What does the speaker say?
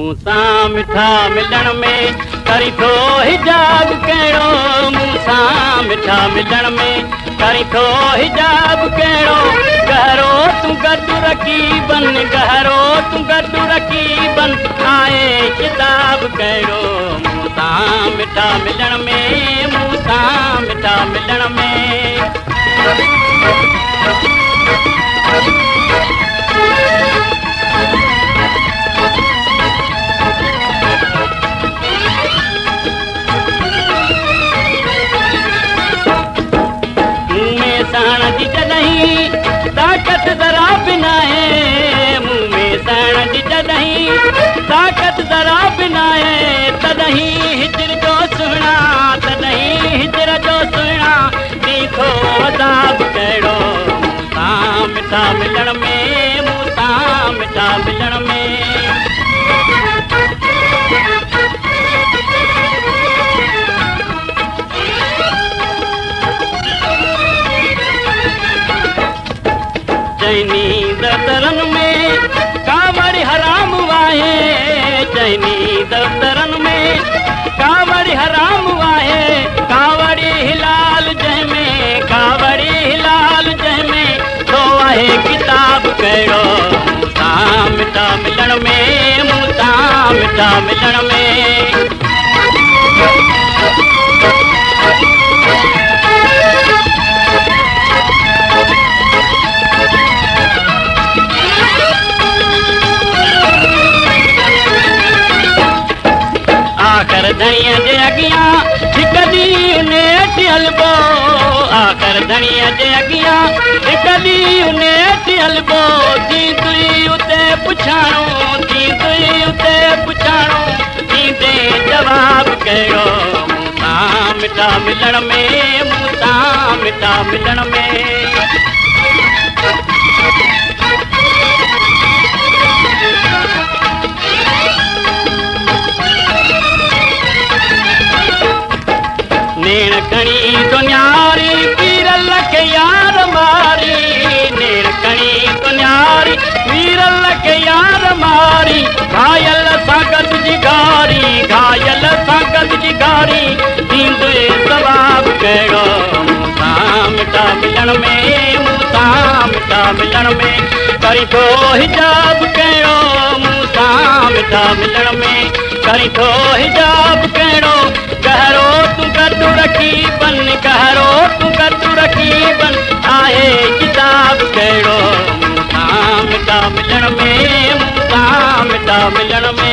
मूं सां मिठा मिलण में करी थो हिजाब कहिड़ो, मूं सां मिठा मिलण में करी थो हिजाब कहिड़ो। गहरो तूं गॾु रकीबन, गहरो तूं गॾु रकीबन, आहे किताब कहिड़ो। मूं सां मिठा मिलण में, मूं सां मिठा मिलण में। साण जी जॾहिं ताक़त ज़रा बि नाहे, मुंहुं में साण जी जॾहिं ताक़त ज़रा बि नाहे, तॾहिं हिजर जो सुहिणा, तॾहिं हिजर जो सुहिणा ॾी थो अज़ाब कहिड़ो। मूं सां मिठा मिलण में, मूं सां मिठा मिलण में। चैनी दफ़्तरनि में कावड़ी हराम आहे, चैनी दफ़्तरनि में कावड़ी हराम आहे, कावड़ी हिलाल जंहिंमें, कावड़ी हिलाल जंहिंमें थो आहे किताब कहिड़ो। मूं सां मिठा मिलण में, मूं सां मिठा मिलण में। आख़िर धणीअ जे अॻियां हिकु ॾींहुं नेठि हलबो, आख़िर धणीअ जे अॻियां हिकु ॾींहुं नेठि हलबो। थी तुई उते पुछाणो, थी तुई उते पुछाणो, थींदे जवाब कहिड़ो। मूं सां मिठा मिलण में, मूं सां मिठा मिलण में। नेण खणी दुनियारी वीरल खे यार मारी, नेण खणी दुनियारी वीरल खे यार मारी, घायल सां गॾु जी गारी, घायल सां गॾु जी गारी थींदे सवाब कहिड़ो। मूं सां मिठा मिलण में, मूं सां मिठा मिलण में करी थो हिजाब कहिड़ो। मूं सां मिठा मिलण में करी थो हिजाब कहिड़ो। गहरो तूं गॾु रकीबन, गहरो तूं गॾु रकीबन, आहे किताब कहिड़ो। मूं सां मिठा मिलण में, मूं सां मिठा मिलण में।